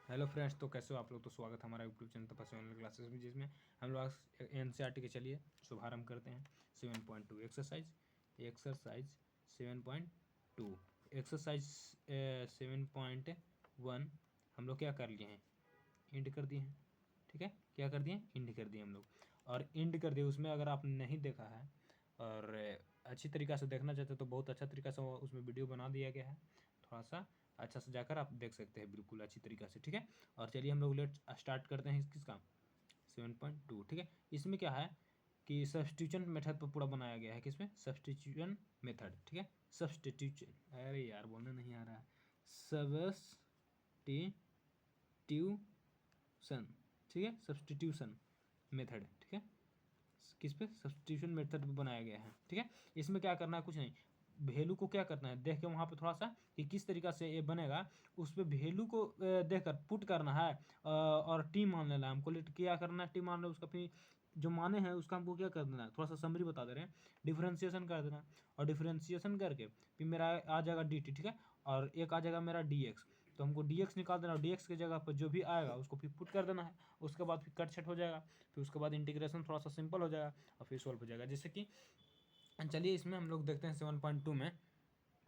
Hello friends, तो कैसे हो आप लोग। तो स्वागत है हमारा यूट्यूब चैनल तपस्या ऑनलाइन क्लासेस में, जिसमें हम लोग एनसीईआरटी के चलिए शुभारंभ करते हैं। 7.2 एक्सरसाइज 7.2 एक्सरसाइज 7.1 हम लोग क्या कर लिए हैं, इंड कर दिए हैं। ठीक है, क्या कर दिए, इंड कर दिए हम लोग, और इंड कर दिए। उसमें अगर आप नहीं देखा है और अच्छी तरीक़ा से देखना चाहते हो तो बहुत अच्छा तरीक़ा से उसमें वीडियो बना दिया गया है। थोड़ा सा अच्छा से जाकर आप देख सकते हैं बिल्कुल अच्छी तरीक़ा से। ठीक है, और चलिए हम लोग लेट स्टार्ट करते हैं किसका 7.2। ठीक है, इसमें क्या है कि सब्स्टिट्यूशन मेथड पर पूरा बनाया गया है। किसमें, सब्स्टिट्यूशन मेथड। ठीक है, सब्स्टिट्यूशन, अरे यार बोलने नहीं आ रहा है, सब्स्टिट्यूशन। ठीक है, सब्स्टिट्यूशन मेथड। ठीक है, किस पे, सब्स्टिट्यूशन मेथड पे बनाया गया है। ठीक है, इसमें क्या करना है, कुछ नहीं, वैल्यू को क्या करना है देख के वहाँ पे थोड़ा सा कि किस तरीक़ा से ये बनेगा, उस पर वैल्यू को देखकर पुट करना है और टी मान लेना है हमको। क्या करना है, टी मान लेना, उसका फिर जो माने हैं उसका हमको क्या कर देना है, थोड़ा सा समरी बता दे रहे हैं, डिफ्रेंसिएशन कर देना। और डिफ्रेंसिएशन करके फिर मेरा आ जाएगा डी टी। ठीक है, और एक आ जाएगा मेरा डी एक्स। तो हमको डी एक्स निकाल देना, और डी एक्स की जगह पर जो भी आएगा उसको फिर पुट कर देना है। उसके बाद फिर कट छट हो जाएगा, फिर उसके बाद इंटीग्रेशन थोड़ा सा सिंपल हो जाएगा और फिर सॉल्व हो जाएगा। जैसे कि चलिए इसमें हम लोग देखते हैं 7.2 में।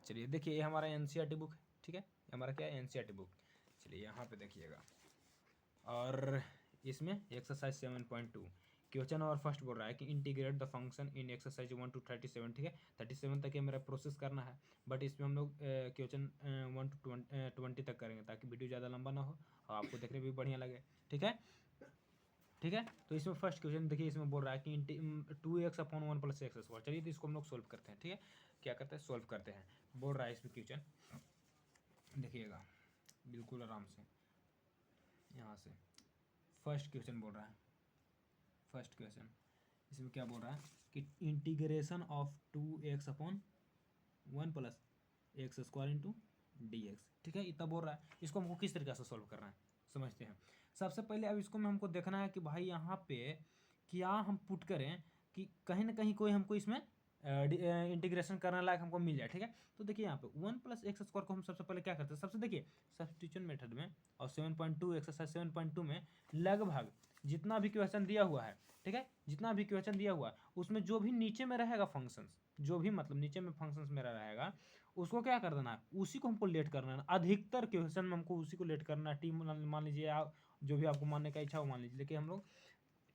चलिए देखिए, ये हमारा एनसीईआरटी बुक है। ठीक है, ये हमारा क्या है, एनसीईआरटी बुक। चलिए यहाँ पे देखिएगा, और इसमें एक्सरसाइज 7.2 क्वेश्चन और फर्स्ट बोल रहा है कि integrate the function in exercise 1 to 37। ठीक है, 37 तक ये मेरा प्रोसेस करना है, बट इसमें हम लोग क्वेश्चन 1 to 20 तक करेंगे ताकि वीडियो ज़्यादा लंबा ना हो और आपको देखने में भी बढ़िया लगे। ठीक है, ठीक है, तो इसमें फर्स्ट क्वेश्चन देखिए, इसमें बोल रहा है कि 2x/1 + x²। चलिए तो इसको हम लोग सोल्व करते हैं। ठीक है, क्या करते हैं, सोल्व करते हैं। बोल रहा है इसमें क्वेश्चन, देखिएगा बिल्कुल आराम से। यहाँ से फर्स्ट क्वेश्चन बोल रहा है, फर्स्ट क्वेश्चन इसमें क्या बोल रहा है कि integration of 2x/1 + x² × dx। ठीक है, इतना बोल रहा है। इसको हमको किस तरीके से सॉल्व करना है समझते हैं। सबसे पहले अब इसको में हमको देखना है कि भाई यहाँ पे क्या हम पुट करें कि कहीं ना कहीं कोई हमको इसमें इंटीग्रेशन करने लायक हमको मिल जाए। ठीक है, तो देखिए यहाँ पे 1 + x² को हम सबसे पहले क्या करते हैं, सबसे देखिए सब्स्टिट्यूशन मेथड में और 7.2 एक्सरसाइज 7.2 में लगभग जितना भी क्वेश्चन दिया हुआ है, ठीक है, जितना भी क्वेश्चन दिया हुआ है उसमें जो भी नीचे में रहेगा फंक्शंस, जो भी मतलब नीचे में फंक्शंस मेरा रहेगा उसको क्या कर देना है, उसी को हमको लेट करना है। अधिकतर क्वेश्चन में हमको उसी को लेट करना है। टी मान लीजिए, आप जो भी आपको मानने का इच्छा हो मान लीजिए, लेकिन हम लोग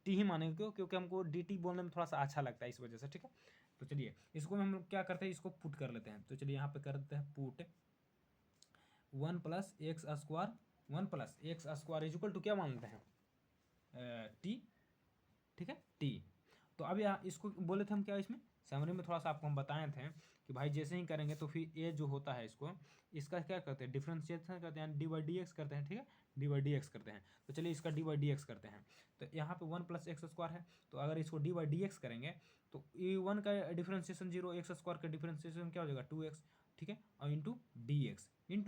टी ही मानेंगे। क्यों, क्योंकि हमको डी टी बोलने में थोड़ा सा अच्छा लगता है इस वजह से। ठीक है, तो चलिए इसको हम लोग क्या करते हैं, इसको पुट कर लेते हैं। तो चलिए यहाँ पे कर देते हैं पुट 1 + x², 1 + x² = क्या मान लेते हैं, टी। ठीक है, टी। तो अब यहाँ इसको बोले थे हम क्या, इसमें समरी में थोड़ा सा आपको हम बताए थे कि भाई जैसे ही करेंगे तो फिर ये जो होता है इसको, इसका क्या करते हैं, डिफ्रेंशिएशन करते हैं, dy/dx करते हैं। ठीक है, dy/dx करते हैं। तो चलिए इसका dy/dx करते हैं। तो यहाँ पे 1 + x² है, तो अगर इसको dy/dx करेंगे तो ये 1 का डिफ्रेंशिएशन 0, x² का डिफ्रेंशिएशन क्या हो जाएगा 2x। ठीक है, और इंटू dx =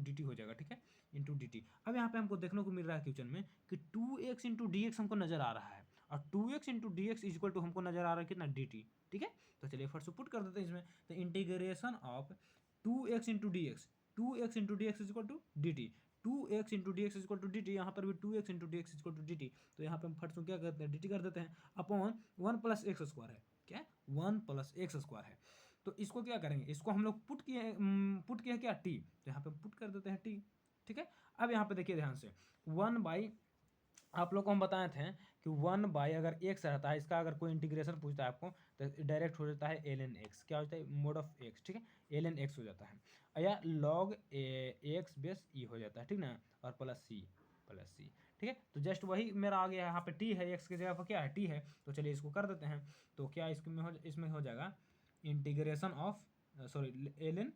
dt हो जाएगा। ठीक है, इंटू dt। अब यहाँ पे हमको देखने को मिल रहा है क्वेश्चन में कि 2x × dx हमको नजर आ रहा है, और 2x × dx = हमको नजर आ रहा है कितना, dt। ठीक है, तो चलिए फर्स्ट पुट कर देते हैं इसमें। तो integration of 2x × dx, 2x × dx = dt, 2x × dx = dt। यहाँ पर भी 2x × dx = dt। तो यहाँ पे हम फर्स्ट क्या करते हैं, dt कर देते हैं अपॉन 1 + x² है। क्या, 1 + x² है। तो इसको क्या करेंगे, इसको हम लोग पुट किए क्या, टी। तो यहाँ पे हम पुट कर देते हैं टी। ठीक है, अब यहाँ पे देखिए ध्यान से 1/, आप लोग को हम बताए थे कि 1/, अगर x रहता है, इसका अगर कोई इंटीग्रेशन पूछता है आपको तो डायरेक्ट हो जाता है ln x। क्या होता है, मोड ऑफ x। ठीक है, ln x हो जाता है, या log x/e हो जाता है। ठीक ना, और प्लस c। ठीक है, तो जस्ट वही मेरा आ गया। यहाँ पे t है, x की जगह पर क्या है, t है। तो चलिए इसको कर देते हैं। तो क्या इसमें हो जाएगा integration of, sorry, ln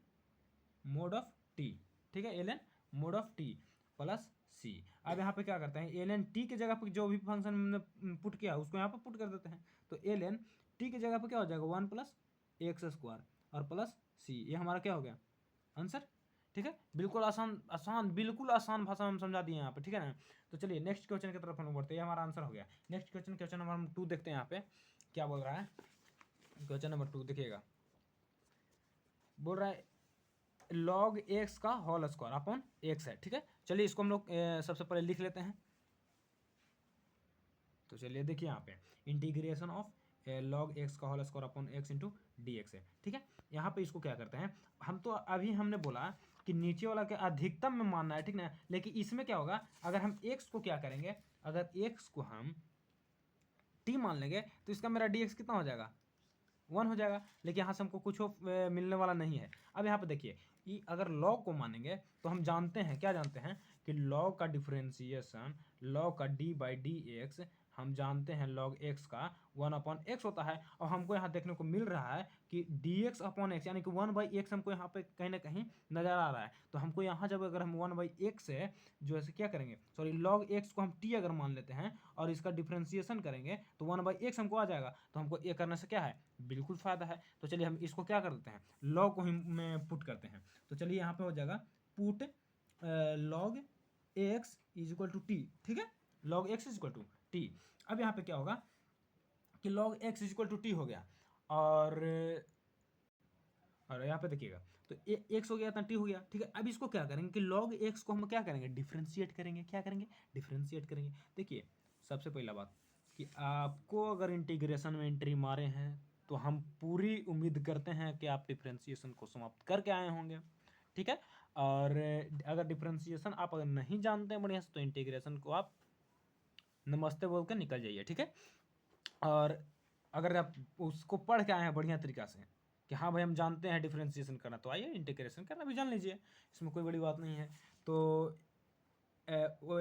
mod of t. ठीक है, ln mod of t plus c. अब यहाँ पे क्या करते हैं, ln टी की जगह पर जो भी फंक्शन हमने पुट किया उसको यहाँ पर पुट कर देते हैं। तो ln टी की जगह पर क्या हो जाएगा, 1 + x² और प्लस सी। ये हमारा क्या हो गया, आंसर। ठीक है, बिल्कुल आसान बिल्कुल आसान भाषा में हम समझा दिए यहाँ पे। ठीक है ना, तो चलिए नेक्स्ट क्वेश्चन की तरफ हम बढ़ते हैं। ये हमारा आंसर हो गया। नेक्स्ट क्वेश्चन नंबर 2 देखते हैं। यहाँ पे क्या बोल रहा है, क्वेश्चन नंबर 2 देखिएगा, बोल रहा है लॉग एक्स का होल स्क्वायर अपॉन एक्स है, ठीक है। चलिए इसको हम लोग सबसे पहले लिख लेते हैं। तो चलिए देखिए यहाँ पे इंटीग्रेशन ऑफ लॉग एक्स का whole square upon x into d x है, ठीक है। यहाँ पे इसको क्या करते हैं हम, तो अभी हमने बोला कि नीचे वाला के अधिकतम में मानना है, ठीक ना। लेकिन इसमें क्या होगा, अगर हम एक्स को क्या करेंगे, अगर एक्स को हम टी मान लेंगे तो इसका मेरा डी एक्स कितना हो जाएगा, 1 हो जाएगा। लेकिन यहाँ से हमको कुछ मिलने वाला नहीं है। अब यहाँ पे देखिए कि अगर लॉग को मानेंगे तो हम जानते हैं, क्या जानते हैं कि लॉग का डिफरेंशिएशन, लॉग का डी बाई डी एक्स, हम जानते हैं लॉग एक्स का 1 अपॉन एक्स होता है। और हमको यहाँ देखने को मिल रहा है कि डी एक्स अपॉन एक्स यानी कि 1 बाई एक्स हमको यहाँ पे कहीं ना कहीं नजर आ रहा है। तो हमको यहाँ जब अगर हम 1 बाई एक्स से जो है क्या करेंगे, सॉरी लॉग एक्स को हम टी अगर मान लेते हैं और इसका डिफरेंशिएशन करेंगे तो 1 बाई एक्स हमको आ जाएगा। तो हमको ये करने से क्या है, बिल्कुल फायदा है। तो चलिए हम इसको क्या कर देते हैं, लॉग को हम में पुट करते हैं। तो चलिए यहाँ पे हो जाएगा put log x is equal to t, ठीक है। Log x is equal to t. अब यहाँ पे क्या होगा कि log x is equal to t हो गया, और यहाँ पे देखिएगा तो एक्स हो गया था, टी हो गया, ठीक है। अब इसको क्या करेंगे कि लॉग एक्स को हम क्या करेंगे, डिफ्रेंशिएट करेंगे। क्या करेंगे, डिफ्रेंशिएट करेंगे। देखिए सबसे पहला बात कि आपको अगर इंटीग्रेशन में एंट्री मारे हैं तो हम पूरी उम्मीद करते हैं कि आप डिफ्रेंशिएशन को समाप्त करके आए होंगे, ठीक है। और अगर डिफ्रेंशिएशन आप अगर नहीं जानते हैं बढ़िया से तो इंटीग्रेशन को आप नमस्ते बोल कर निकल जाइए, ठीक है। और अगर आप उसको पढ़ के आए हैं बढ़िया तरीका से कि हाँ भाई हम जानते हैं डिफरेंशिएशन करना, तो आइए इंटीग्रेशन करना भी जान लीजिए, इसमें कोई बड़ी बात नहीं है। तो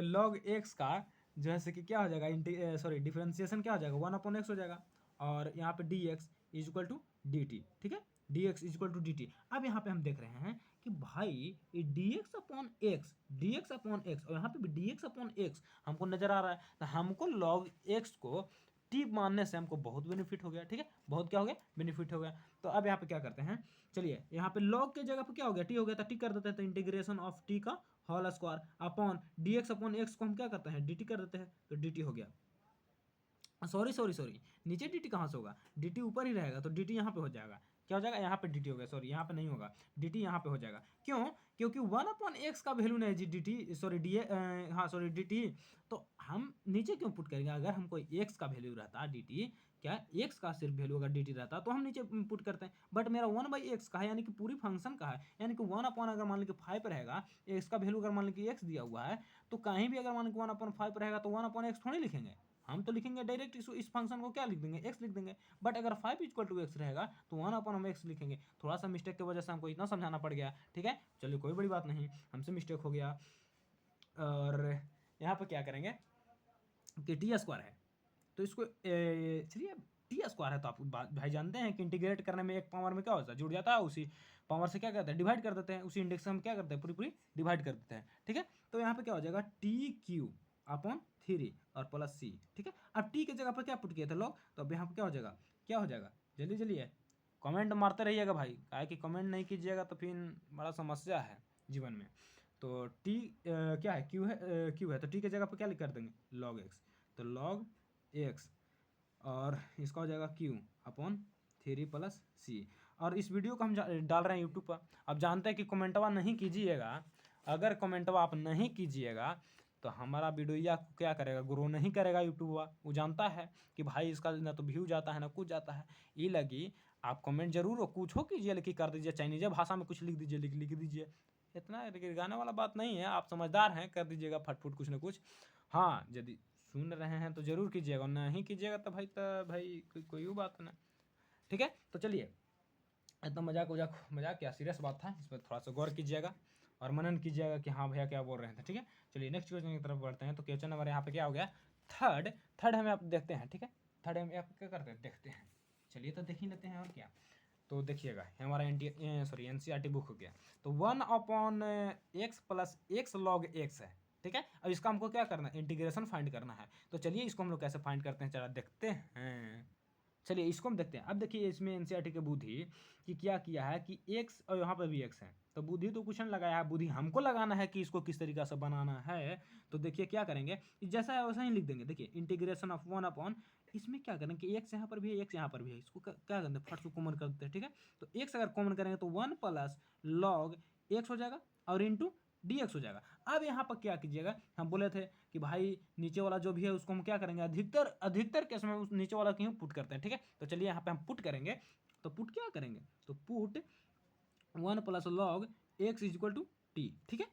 लॉग एक्स का जो है कि क्या हो जाएगा, सॉरी डिफरेंशिएशन क्या हो जाएगा, 1 अपॉन एक्स हो जाएगा। और यहाँ पे d x is equal to d t, ठीक है। D x is equal to d t. अब यहाँ पे हम देख रहे हैं कि भाई ये D x upon x, D x upon x, और यहाँ पे भी डी एक्स अपॉन एक्स हमको नजर आ रहा है। तो हमको लॉग एक्स को टी मानने से हमको बहुत बेनिफिट हो गया, ठीक है। बहुत क्या हो गया, बेनिफिट हो गया। तो अब यहाँ पे क्या करते हैं, चलिए यहाँ पे लॉग के जगह पे क्या हो गया, टी हो गया था, टी कर देते हैं। तो इंटीग्रेशन ऑफ टी का whole square upon d x upon x को हम क्या करते हैं, डी टी कर देते हैं। तो डी टी हो गया, सॉरी सॉरी सॉरी नीचे डी टी कहाँ से होगा, डी टी ऊपर ही रहेगा। तो डी टी यहाँ पे हो जाएगा, क्या हो जाएगा, यहाँ पे डी टी हो गया, सॉरी यहाँ पे नहीं होगा, डी टी यहाँ पे हो जाएगा। क्यों, क्योंकि 1 अपॉन एक्स का वैल्यू नहीं है जी, डी टी सॉरी डी हाँ सॉरी डी टी। तो हम नीचे क्यों पुट करेंगे, अगर हमको एक्स का वैल्यू रहता डी टी, क्या एक्स का सिर्फ वैल्यू अगर डी टी रहता तो हम नीचे पुट करते हैं। बट मेरा 1 बाई एक्स का है यानी कि पूरी फंक्शन का है, यानी कि 1 अपॉन अगर मान लीजिए 5 रहेगा, एक्स का वैल्यू अगर मान लीजिए एक्स दिया हुआ है, तो कहीं भी अगर मान लीजिए 1 अपॉन 5 रहेगा तो 1 अपॉन एक्स थोड़ी लिखेंगे, हम तो लिखेंगे डायरेक्ट इस फंक्शन को क्या लिख देंगे, एक्स लिख देंगे। बट अगर 5 इक्वल टू एक्स रहेगा तो 1 अपॉन हम एक्स लिखेंगे। थोड़ा सा मिस्टेक की वजह से हमको इतना समझाना पड़ गया, ठीक है। चलिए कोई बड़ी बात नहीं, हमसे मिस्टेक हो गया। और यहाँ पर क्या करेंगे कि टी स्क्वायर है तो इसको चलिए टी स्क्वायर है तो आप भाई जानते हैं कि इंटीग्रेट करने में एक पावर में क्या होता है, जुड़ जाता है, उसी पावर से क्या करते हैं, डिवाइड कर देते हैं, उसी इंडेक्स से हम क्या करते हैं, पूरी पूरी डिवाइड कर देते हैं, ठीक है। तो यहाँ पे क्या हो जाएगा, टी क्यू अपॉन 3 और प्लस सी, ठीक है। अब टी के जगह पर क्या पुट किए थे लोग, तो अब यहाँ पर क्या हो जाएगा, क्या हो जाएगा, जल्दी जल्दी है, कमेंट मारते रहिएगा भाई, काहे कि कमेंट नहीं कीजिएगा तो फिर बड़ा समस्या है जीवन में। तो टी क्या है, क्यू है, क्यू है, तो टी के जगह पर क्या लिख कर देंगे, लॉग एक्स। तो लॉग एक्स और इसका हो जाएगा क्यू अपॉन 3 प्लस सी। और इस वीडियो को हम डाल रहे हैं यूट्यूब पर। अब जानते हैं कि कमेंटवा नहीं कीजिएगा, अगर कमेंटवा आप नहीं कीजिएगा तो हमारा वीडियो क्या करेगा, ग्रो नहीं करेगा यूट्यूब। वो जानता है कि भाई इसका ना तो व्यू जाता है ना कुछ जाता है। ये लगी आप कमेंट जरूर कुछ हो कीजिए, लेकिन कर दीजिए, चाइनीज भाषा में कुछ लिख दीजिए, लिख दीजिए, इतना गिरगाने वाला बात नहीं है। आप समझदार हैं, कर दीजिएगा फटफुट कुछ ना कुछ। हाँ यदि सुन रहे हैं तो जरूर कीजिएगा, नहीं कीजिएगा तो भाई कोई बात ना, ठीक है। तो चलिए इतना मजाक क्या सीरियस बात था, इसमें थोड़ा सा गौर कीजिएगा और मनन कीजिएगा कि हाँ भैया क्या बोल रहे थे, ठीक है। चलिए नेक्स्ट क्वेश्चन की तरफ बढ़ते हैं। तो क्वेश्चन नंबर यहाँ पे क्या हो गया, थर्ड हमें आप देखते हैं, ठीक है। थर्ड हम आप क्या करते हैं, देखते हैं, चलिए तो देख ही लेते हैं और क्या। तो देखिएगा हमारा एनसीईआरटी बुक हो गया। तो 1 upon x plus x log x है, ठीक है। अब इसका हमको क्या करना है, इंटीग्रेशन फाइंड करना है। तो चलिए इसको हम लोग कैसे फाइंड करते हैं, चला देखते हैं। चलिए इसको हम देखते हैं। अब देखिए इसमें एनसीईआरटी की बुद्धि कि क्या किया है कि एक्स और यहाँ पे भी एक्स है, तो बुद्धि तो कुछ नहीं लगाया है, बुद्धि हमको लगाना है कि इसको किस तरीका से बनाना है। तो देखिए क्या करेंगे, जैसा है वैसा ही लिख देंगे। देखिए इंटीग्रेशन ऑफ 1 अपॉन, इसमें क्या करेंगे कि एक्स यहाँ पर भी है, एक्स यहाँ पर भी है, इसको क्या करते हैं, फट से कॉमन कर देते हैं, ठीक है। तो एक्स अगर कॉमन करेंगे तो 1 प्लस लॉग एक्स हो जाएगा और इंटू डी एक्स हो जाएगा। अब यहाँ पर क्या कीजिएगा, हम बोले थे कि भाई नीचे वाला जो भी है उसको हम क्या करेंगे, अधिकतर केस में उस नीचे वाला क्यों पुट करते हैं, ठीक है। तो चलिए यहाँ पे हम पुट करेंगे, तो पुट क्या करेंगे, तो put 1 plus log x is equal to t, ठीक है,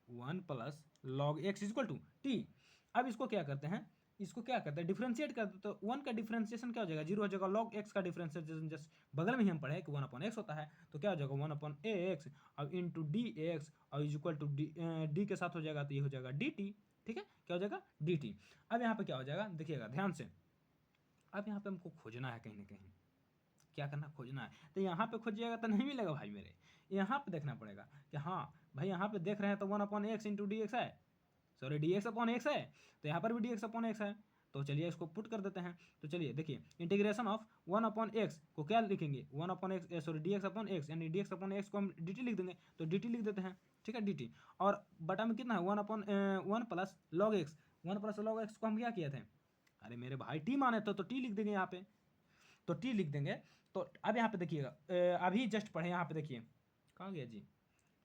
1 plus log x is equal to t. अब इसको क्या करते हैं, इसको क्या करते हैं, डिफ्रेंशिएट करते हैं। तो 1 का डिफ्रेंशिएशन क्या हो जाएगा, 0 हो जाएगा। लॉग एक्स का डिफ्रेंशिएशन जस्ट बगल में ही हम पढ़े कि 1 अपॉन एक्स होता है, तो क्या हो जाएगा 1 अपॉन एक्स और इंटू डी एक्स और इज इक्वल टू डी के साथ हो जाएगा, तो ये हो जाएगा डी टी, ठीक है, क्या हो जाएगा डी टी। अब यहाँ पे क्या हो जाएगा, देखिएगा ध्यान से, अब यहाँ पे हमको खोजना है, कहीं ना कहीं क्या करना, खोजना है। तो यहाँ पे खोजिएगा तो नहीं मिलेगा भाई मेरे, यहाँ पे देखना पड़ेगा कि हाँ भाई यहाँ पे देख रहे हैं तो 1 upon x into d x है, sorry d x upon x है, तो यहाँ पर भी डी एक्स अपॉन एक्स है। तो चलिए इसको पुट कर देते हैं। तो चलिए देखिए, इंटीग्रेशन ऑफ 1 अपॉन एक्स को क्या लिखेंगे, 1 upon x, sorry d x upon x, यानी डी एक्स अपॉन एक्स को हम डी टी लिख देंगे, तो डी टी लिख देते हैं, ठीक है, डी टी। और बटा में कितना है 1 upon 1 plus log x, 1 plus log x को हम क्या किए थे, अरे मेरे भाई टी माने तो टी लिख देंगे यहाँ पे, तो टी लिख देंगे। तो अब यहाँ पे देखिएगा, अभी जस्ट पढ़े, यहाँ पे देखिए कहाँ गया जी,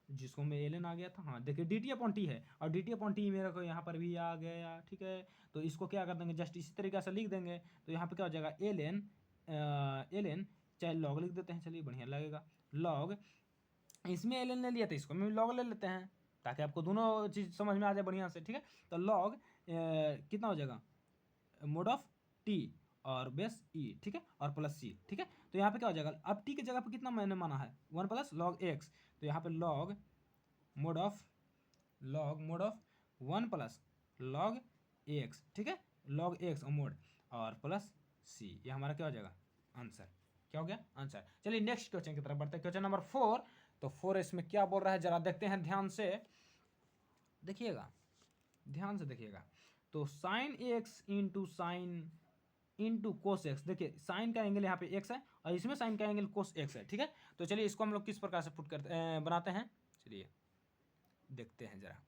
जिसको मैं एल एन आ गया था, हाँ देखिए डी टी अपॉन टी है, और डी टी अपॉन टी मेरे को यहाँ पर भी आ गया, ठीक है। तो इसको क्या कर देंगे, जस्ट इसी तरीके से लिख देंगे। तो यहाँ पे क्या हो जाएगा एल एन चाहे लॉग लिख देते हैं, चलिए बढ़िया लगेगा, लॉग, इसमें एल एन ले लिया था, इसको में लॉग ले लेते हैं ताकि आपको दोनों चीज़ समझ में आ जाए बढ़िया से, ठीक है। तो लॉग कितना हो जाएगा, मोड ऑफ टी और बेस ई, ठीक है, और प्लस सी, ठीक है। तो यहाँ पे क्या हो जाएगा, अब टी की जगह पे कितना मैंने माना है 1 प्लस लॉग एक्स, तो यहाँ पे log mode of 1 plus log x, ठीक है, लॉग एक्स और मोड और प्लस सी, ये हमारा क्या हो जाएगा आंसर, क्या हो गया आंसर। चलिए नेक्स्ट क्वेश्चन की तरफ बढ़ते हैं, क्वेश्चन नंबर 4। तो 4 इसमें क्या बोल रहा है जरा देखते हैं, ध्यान से देखिएगा, ध्यान से देखिएगा। तो sine x into sine into cos x, देखिए साइन का एंगल यहाँ पे एक्स है और इसमें साइन का एंगल कोस एक्स है, ठीक है। तो चलिए इसको हम लोग किस प्रकार से पुट करते बनाते हैं, चलिए देखते हैं जरा।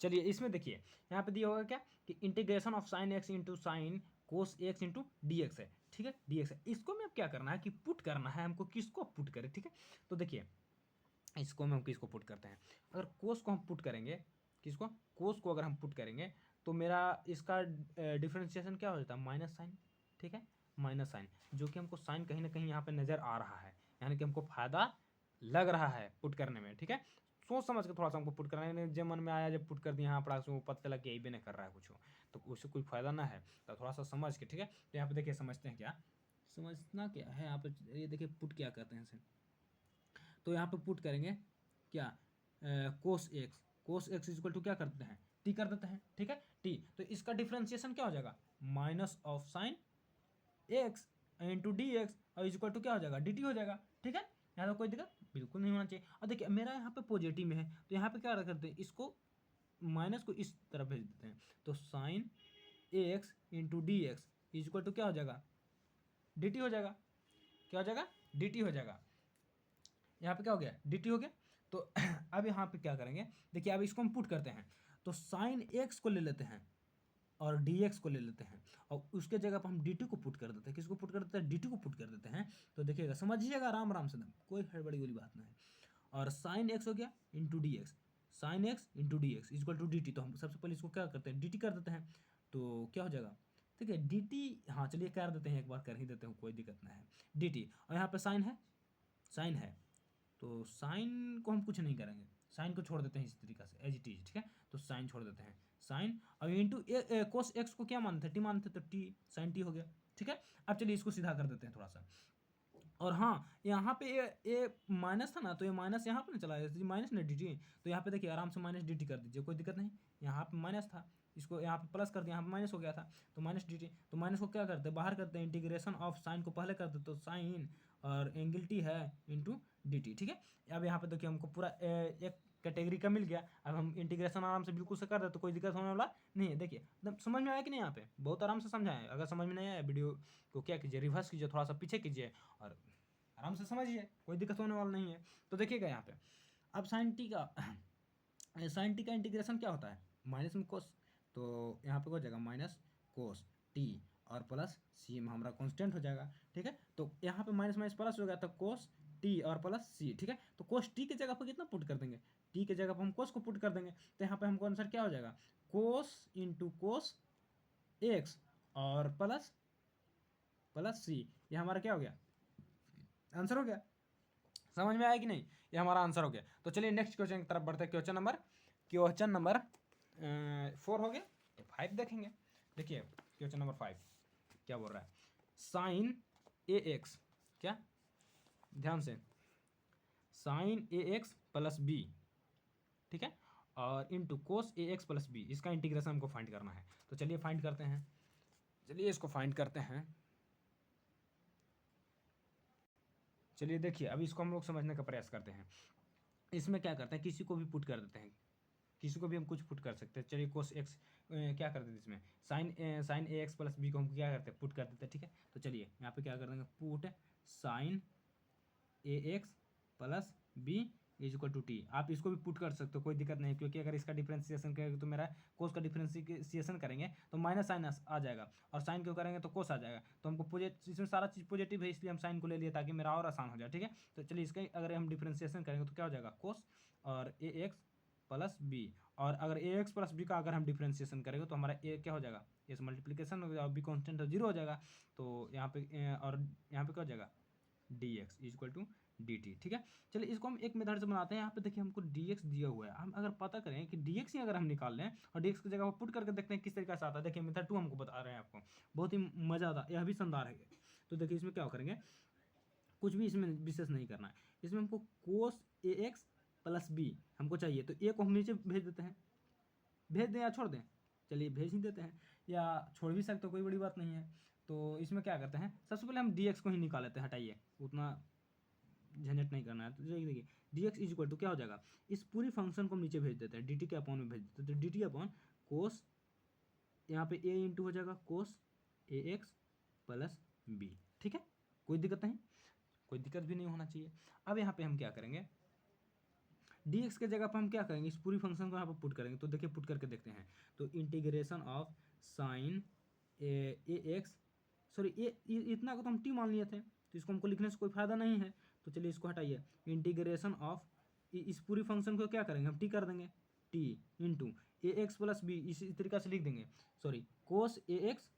चलिए इसमें देखिए यहाँ पे दिया होगा क्या कि integration of sign x into sine cos x into d x है, ठीक है, डी एक्स है। इसको में अब क्या करना है कि पुट करना है हमको, किसको पुट करें, ठीक है। तो देखिए इसको में हम किसको पुट करते हैं, अगर कोस को हम पुट करेंगे, किसको, कोस को अगर हम पुट करेंगे तो मेरा इसका डिफ्रेंशिएशन क्या हो जाता है माइनस साइन, ठीक है, माइनस साइन, जो कि हमको साइन कहीं ना कहीं यहाँ पे नज़र आ रहा है, यानी कि हमको फायदा लग रहा है पुट करने में, ठीक है। सोच समझ के थोड़ा सा हमको पुट करना है, जब मन में आया जब पुट कर दिया यहाँ पर वो पता चला कि यही भी नहीं कर रहा है कुछ, तो उससे कोई फायदा ना है, तो थोड़ा सा समझ के, ठीक है। तो यहाँ पे देखिए समझते हैं, क्या समझना क्या है यहाँ पे, ये देखिए पुट क्या करते हैं इसे। तो यहाँ पे पुट करेंगे क्या, cos x is equal to क्या कर देते हैं, टी कर देते हैं, ठीक है, टी। तो इसका डिफ्रेंशिएशन क्या हो जाएगा, minus of sine x into d x और इज इक्वल टू क्या हो जाएगा डी टी हो जाएगा, ठीक है। यहाँ तो कोई दिक्कत बिल्कुल नहीं होना चाहिए। और देखिए मेरा यहाँ पे पॉजिटिव में है, तो यहाँ पे क्या करते हैं, इसको माइनस को इस तरफ भेज देते हैं, तो sine x into d x is equal to क्या हो जाएगा डी टी हो जाएगा, क्या हो जाएगा डी टी हो जाएगा। यहाँ पे क्या हो गया डी टी हो गया। तो अब यहाँ पे क्या करेंगे, देखिए अब इसको हम पुट करते हैं, तो साइन एक्स को ले लेते हैं और डी एक्स को ले लेते हैं और उसके जगह पर हम डी टी को पुट कर देते हैं, किसको पुट कर देते हैं, डी टी को पुट कर देते हैं। तो देखिएगा समझिएगा आराम आराम से, कोई हड़बड़ी वाली बात नहीं है। और साइन एक्स हो गया into d x, sine x into d x equal to d t, तो हम सबसे पहले इसको क्या करते हैं डी टी कर देते हैं, तो क्या हो जाएगा, ठीक है डी टी, हाँ चलिए कर देते हैं, एक बार कर ही देते हैं, कोई दिक्कत नहीं है, डी टी। और यहाँ पर साइन है तो साइन को हम कुछ नहीं करेंगे, साइन को छोड़ देते हैं इस तरीके से एज इट इज, ठीक है। तो साइन छोड़ देते हैं, साइन और इंटू कोस एक्स को क्या मानते हैं टी मानते, तो टी साइन टी हो गया, ठीक है। अब चलिए इसको सीधा कर देते हैं थोड़ा सा। और हाँ यहाँ पे ये माइनस था ना, तो ये माइनस यहाँ पे ना चला जाए, माइनस ना डी टी, तो यहाँ पे देखिए आराम से माइनस डी टी कर दीजिए, कोई दिक्कत नहीं। यहाँ पे माइनस था, इसको यहाँ पे प्लस कर दिया, यहाँ पे माइनस हो गया था, तो माइनस डी टी। तो माइनस को क्या करते हैं बाहर करते हैं, इंटीग्रेशन ऑफ साइन को पहले करते तो साइन और एंगल टी है इंटू डी टी, ठीक है। अब यहाँ पे देखिए हमको पूरा एक कैटेगरी का मिल गया। अब हम इंटीग्रेशन आराम से बिल्कुल से कर दे तो कोई दिक्कत होने वाला नहीं है। देखिए एकदम समझ में आया कि नहीं, यहाँ पे बहुत आराम से समझाएं। अगर समझ में नहीं आया वीडियो को क्या कीजिए, रिवर्स कीजिए, थोड़ा सा पीछे कीजिए और आराम से समझिए, कोई दिक्कत होने वाला नहीं है। तो देखिएगा यहाँ पे अब साइन टी का इंटीग्रेशन क्या होता है माइनस में कोस, तो यहाँ पे हो जाएगा माइनस कोस टी और प्लस सी में हमारा कांस्टेंट हो जाएगा, ठीक है। तो यहाँ पे माइनस माइनस प्लस हो गया तो कोस टी और प्लस सी, ठीक है। तो कोस टी की जगह पर कितना पुट कर देंगे, टी की जगह पर हम कोस को पुट कर देंगे, तो यहाँ पे हमको आंसर क्या हो जाएगा, कोस इंटू कोस एक्स और प्लस प्लस सी, ये हमारा क्या हो गया, आंसर हो गया। समझ में आया कि नहीं, ये हमारा आंसर हो गया। तो चलिए नेक्स्ट क्वेश्चन की तरफ बढ़ते हैं। क्वेश्चन नंबर 4 हो गया, तो 5 देखेंगे। देखिए क्वेश्चन नंबर 5 क्या बोल रहा है, साइन ए एक्स, क्या, ध्यान से, sign a x plus b, ठीक है, और into cos a x plus B, इसका इंटीग्रेशन हमको फाइंड करना है। तो चलिए फाइंड करते हैं, चलिए इसको फाइंड करते हैं। चलिए देखिए अभी इसको हम लोग समझने का प्रयास करते हैं। इसमें क्या करते हैं, किसी को भी पुट कर देते हैं, किसी को भी हम कुछ पुट कर सकते हैं। चलिए कोस एक्स क्या कर देते हैं, इसमें sign a x plus B को हम क्या करते हैं, पुट कर देते हैं, ठीक है। तो चलिए यहाँ पे क्या कर देंगे, put sine a x plus b is equal to t. आप इसको भी पुट कर सकते हो, कोई दिक्कत नहीं, क्योंकि अगर इसका डिफ्रेंसिएशन करेंगे तो मेरा कोस का डिफ्रेंसिएशन करेंगे तो माइनस साइन आ जाएगा, और साइन क्यों करेंगे तो कोस आ जाएगा। तो हमको इसमें सारा चीज़ पॉजिटिव है, इसलिए हम साइन को ले लिए ताकि मेरा और आसान हो जाए, ठीक है। तो चलिए इसका अगर हम डिफ्रेंसिएशन करेंगे तो क्या हो जाएगा, कोस और ए एक्स प्लस बी, और अगर ए एक्स प्लस बी का अगर हम डिफ्रेंसिएशन करेंगे तो हमारा ए क्या हो जाएगा, ए से मल्टीप्लीकेशन हो जाएगा, बी कॉन्स्टेंट है, 0 हो जाएगा। तो यहाँ पे और यहाँ पे क्या हो जाएगा, d x is equal to d t, ठीक है। चलिए इसको हम एक मेथड से बनाते हैं। यहाँ पे देखिए हमको डी एक्स दिया हुआ है, हम अगर पता करें कि डी एक्स ही अगर हम निकाल लें और डी एक्स की जगह पर पुट करके देखते हैं किस तरीके से आता है। देखिए मेथड 2 हमको बता रहे हैं आपको, बहुत ही मज़ा आता है, यह भी शानदार है। तो देखिए इसमें क्या करेंगे, कुछ भी इसमें विशेष नहीं करना है। इसमें हमको कोस ए एक्स प्लस बी हमको चाहिए, तो ए को हम नीचे भेज देते हैं, भेज दें या छोड़ दें, चलिए भेज ही देते हैं, या छोड़ भी सकते हो, कोई बड़ी बात नहीं है। तो इसमें क्या करते हैं, सबसे पहले हम डी एक्स को ही निकाल लेते हैं, हटाइए, उतना झंझट नहीं करना है। तो देखिए d x is equal to क्या हो जाएगा, इस पूरी फंक्शन को हम नीचे भेज देते हैं, डी टी के अपॉन में भेज देते हैं। तो डी टी अपॉन कोस, यहाँ पे ए इंटू हो जाएगा कोस ए एक्स प्लस बी, ठीक है, कोई दिक्कत नहीं, कोई दिक्कत भी नहीं होना चाहिए। अब यहाँ पे हम क्या करेंगे, डी एक्स के जगह पर हम क्या करेंगे, इस पूरी फंक्शन को यहाँ पर पुट करेंगे। तो देखिए पुट करके देखते हैं, तो integration of sine a x, sorry a इतना को तो हम टी मान लिए थे, तो इसको हमको लिखने से कोई फायदा नहीं है। तो चलिए इसको हटाइए, इंटीग्रेशन ऑफ इस पूरी फंक्शन को क्या करेंगे, हम टी कर देंगे, t into a x plus b, इसी तरीके से लिख देंगे, sorry cos a x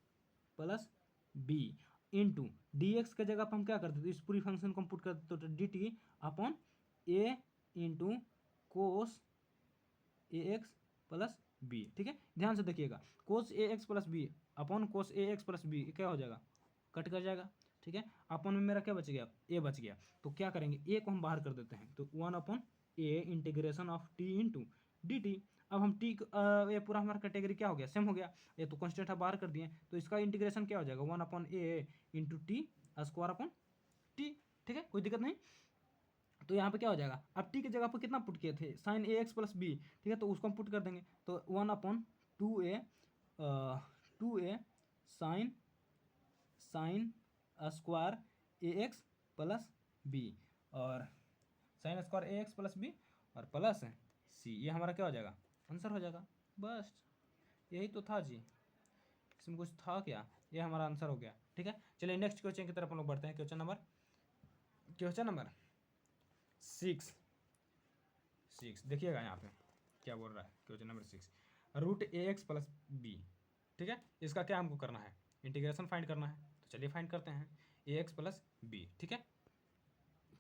plus b into d x के जगह पर हम क्या करते थे, इस पूरी फंक्शन को हम पुट करते, तो d t upon a into cos a x plus b, ठीक है। ध्यान से देखिएगा, cos a x plus b upon cos a x plus b क्या हो जाएगा, कट कर जाएगा, ठीक है। अपॉन में मेरा क्या बच गया, ए बच गया। तो क्या करेंगे, ए को हम बाहर कर देते हैं, तो 1 upon a integration of T into d t. अब हम टी ये पूरा हमारा कैटेगरी क्या हो गया, सेम हो गया, ये तो कॉन्स्टेंट है बाहर कर दिए, तो इसका इंटीग्रेशन क्या हो जाएगा, 1 upon a into t square upon t, ठीक है, कोई दिक्कत नहीं। तो यहाँ पे क्या हो जाएगा, अब टी की जगह पर कितना पुट किए थे, sign a x plus b, ठीक है, तो उसको हम पुट कर देंगे, तो 1 upon 2a sine sine square a x plus b, और sine square a x plus b और प्लस सी, ये हमारा क्या हो जाएगा, आंसर हो जाएगा। बस यही तो था जी, इसमें कुछ था क्या, ये हमारा आंसर हो गया, ठीक है। चलिए नेक्स्ट क्वेश्चन की तरफ हम लोग बढ़ते हैं। क्वेश्चन नंबर 6 देखिएगा यहाँ पे क्या बोल रहा है, क्वेश्चन नंबर 6, रूट ए एक्स प्लस बी, ठीक है, इसका क्या हमको करना है, इंटीग्रेशन फाइंड करना है। तो चलिए फाइंड करते हैं, ए एक्स प्लस बी, ठीक है।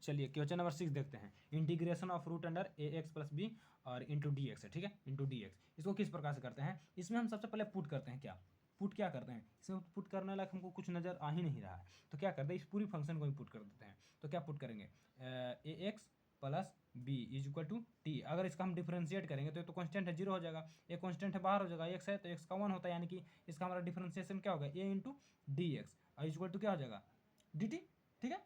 चलिए क्वेश्चन नंबर 6 देखते हैं, integration of root under a x plus b और इंटू डी एक्स है, ठीक है, इंटू डी एक्स। इसको किस प्रकार से करते हैं, इसमें हम सबसे पहले पुट करते हैं, क्या करते हैं, इसमें पुट करने लायक हमको कुछ नज़र आ ही नहीं रहा है, तो क्या करते हैं, इस पूरी फंक्शन को ही पुट कर देते हैं। तो क्या पुट करेंगे, a x plus b is equal to t, अगर इसका हम डिफ्रेंशिएट करेंगे तो ये तो कॉन्स्टेंट है, 0 हो जाएगा, ये कॉन्स्टेंट है बाहर हो जाएगा, एक्स है तो एक्स का 1 होता है, यानी कि इसका हमारा डिफ्रेंशिएशन क्या होगा, a into d x is equal to क्या हो जाएगा, डी टी, ठीक है।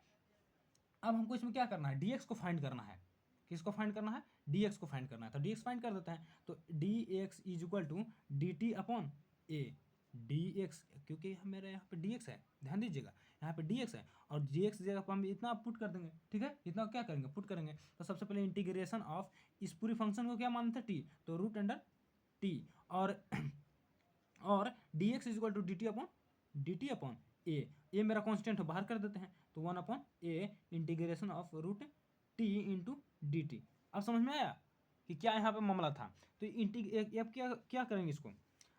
अब हमको इसमें क्या करना है, डी एक्स को फाइंड करना है, किसको फाइंड करना है, डी एक्स को फाइंड करना है, तो डी एक्स फाइंड कर देते हैं। तो d x is equal to d t upon a, d x, क्योंकि मेरे यहाँ पे डी एक्स है, ध्यान दीजिएगा, यहाँ पे डी एक्स है, और डी एक्स जगह पर हम इतना पुट कर देंगे, ठीक है, इतना क्या करेंगे, पुट करेंगे। तो सबसे पहले इंटीग्रेशन ऑफ इस पूरी फंक्शन को क्या मानते हैं, टी, तो रूट अंडर टी, और d x is equal to d t upon a मेरा कांस्टेंट बाहर कर देते हैं, तो 1/a integration of root t into d t. अब समझ में आया कि क्या यहाँ पे मामला था। तो अब क्या क्या करेंगे इसको,